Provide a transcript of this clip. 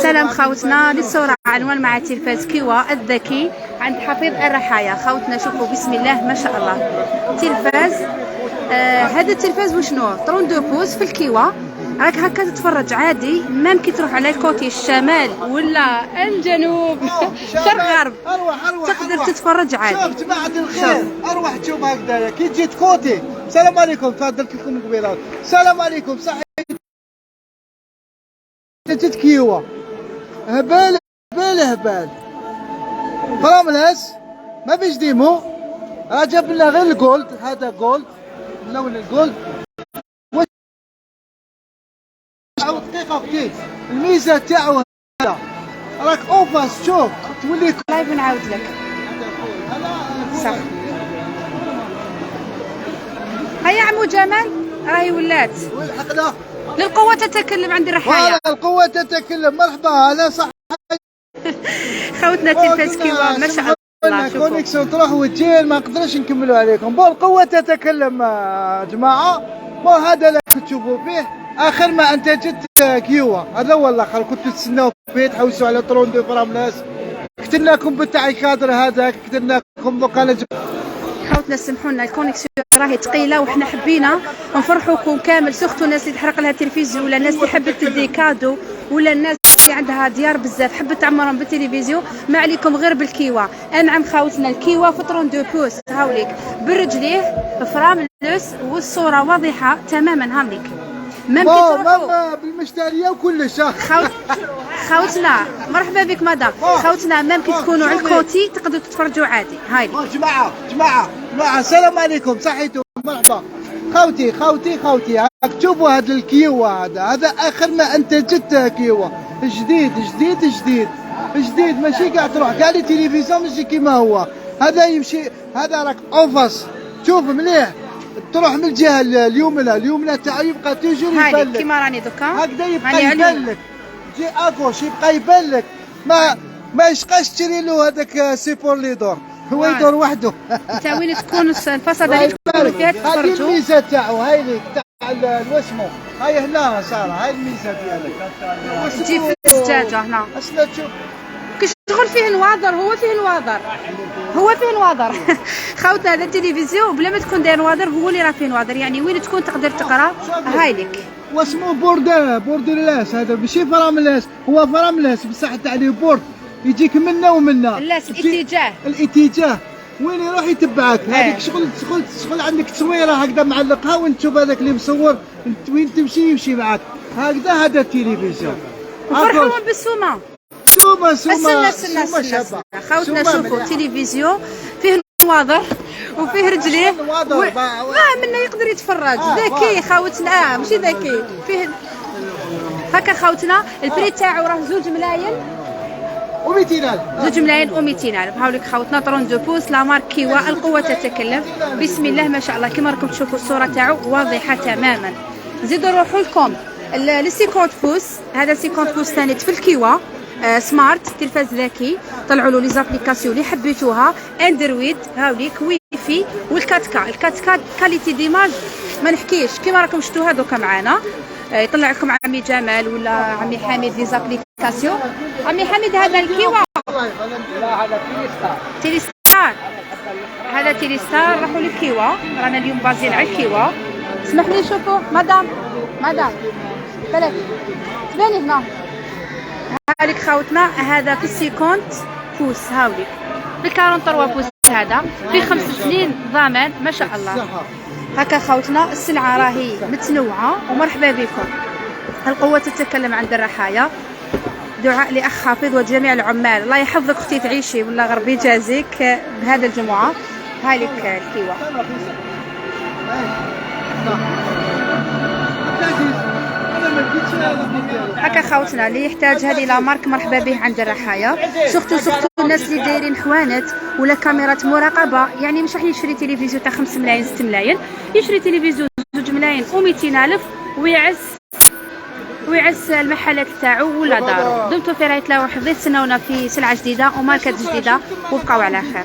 سلام خوتنا للصورة عنوان مع تلفاز كيوا الذكي عند حفيظ الرحايا. خوتنا شوفوا بسم الله ما شاء الله تلفاز. هذا التلفاز وشنو 32 بوس في الكيوا. راك هكا تتفرج عادي مام كي تروح على الكوتي الشمال ولا الجنوب شرق غرب تقدر تتفرج عادي. شوف جماعة الخير اروح تشوف هكذايا كي تجي كوتي. السلام عليكم تفضلت لكم قبيله. السلام عليكم صحيح جيت كيوا هبال هبال فراملس ما فيش ديمو. جاب لنا غير الجولد. هذا جولد لون الجولد دقيقة كيف الميزة تاعو هذا راك اوفاس شوف تولي لايف نعاود لك صح. هيا عمو جمال راهي ولات والحقنا للقوة تتكلم عند الرحايا. القوة تتكلم. مرحبا انا صح خوتنا تلفاز كيوا ما شاء الله. شوفوا كونيكسيون تروح وتجي ما نقدرش نكملوا عليكم. بون القوة تتكلم جماعة. بون هذا اللي تشوفوا فيه اخر ما انتجت كيوا. هذا هو الاخر كنتوا تستناو فيه تحوسوا على طرون دو فراملاس. قتلناكم بتاع الكادر هذاك قتلناكم وقال خوتنا سمحوا لنا الكونيكسيون راهي ثقيله وحنا حبينا نفرحوكم كامل سورتو الناس اللي تحرق لها التلفزيون ولا الناس اللي حبت تدي كادو ولا الناس اللي عندها ديار بزاف حبت تعمرهم بالتلفزيون. ما عليكم غير بالكيوا. انعم خوتنا الكيوا في 32 بوس هاوليك بالرجليه فراملس والصوره واضحه تماما هاوليك مام كي تروحوا بالمشتريه وكلش. خوتنا مرحبا بك مدام. خوتنا مام كي تكونوا على الكوتي تقدروا تتفرجوا عادي. هاي جماعه السلام عليكم صحيتوا مرحبا خوتي راك تشوفوا هذا الكيوا. هذا اخر ما انتجت كيوا جديد ماشي قاعد تروح كاع لي تلفزيون ماشي كيما هو. هذا يمشي هذا راك اوفاس شوف مليح تروح من الجهه اليمنى تاعو يبقى توجور يبان لك كيما راني دوكا هكذا يبقى يبان لك. جي اغوش يبقى يبان لك. ما يشقاش تشري له هذاك سيبور اللي يدور هو يدور وحده. انت وين تكون الفصل اللي تكونوا فيها تتفرجوا. هذه الميزه تاعو هاي اللي تاع الوسمو هاي هنا صار هاي الميزه ديالك. تجي في الزجاجه هنا اصلا تشوف كشغل فيه نواظر. هو فيه نواظر خوتنا هذا التلفزيون بلا ما تكون داير نواظر هو اللي راه فيه نواظر. يعني وين تكون تقدر تقرا هاي لك. واسمو بوردرلاس. هذا ماشي فراملاس هو فراملاس بصح تاع لي بورد يجيك منا ومنا. اللاس الاتجاه وين يروح يتبعك. هذيك شغل عندك تصويره هكذا معلقها وين تشوف هذاك اللي مصور وين تمشي يمشي معك هكذا. هذا التلفزيون فرحوا بالسومه. سومه استنى خوتنا شوفوا تلفزيون فيه نواظر وفيه رجليه منا يقدر يتفرج. ذكي خوتنا ماشي ذكي فيه هكا خوتنا. البري تاعو راه 2 ملايين و200 الف. هاوليك خوتنا 32 بوس لا مارك كيوا القوه تتكلم. بسم الله ما شاء الله كما راكم تشوفوا الصوره تاعو واضحه تماما. نزيدوا نروحوا لكم ل 50 بوس. هذا 50 بوس ثاني في الكيوا سمارت تلفاز ذكي. طلعوا له لي زابليكاسيون اللي حبيتوها اندرويد هاوليك ويفي والكاتكا كاليتي ديماج ما نحكيش كيما راكم شفتوها دوكا معانا. يطلع لكم عمي جمال ولا عمي حميد لي زابليكاسيون. عمي حميد هذا الكيوا لا هذا تيليستار. هذا تيليستار راحوا للكيوا. رانا اليوم بازين على الكيوا. اسمح لي شوفوا مدام بالك تباني هنا. هاوليك خوتنا هذا في 50 بوس هاوليك في 43 بوس. هذا في 5 سنين ضمان ما شاء الله. هكا خوتنا السلعه راهي متنوعه ومرحبا بكم. القوه تتكلم عند الرحايا. دعاء لاخ حافظ وجميع العمال. الله يحفظك اختي تعيشي والله غربي يجازيك بهذا الجمعه. هاي لك الكيوا. هكا خوتنا اللي يحتاج هذه لا مارك مرحبا به عند الرحايا. سورتو الناس اللي دايرين حوانت ولا كاميرات مراقبه. يعني مش راح يشري تلفزيون تاع 5 ملايين 6 ملايين يشري تلفزيون 2 ملايين و200 الف ويعز المحلات تاعو ولا دارو. دمتم في رعايه الله وحفظه. تسناونا في سلعه جديده وماركات جديده وبقاو على خير.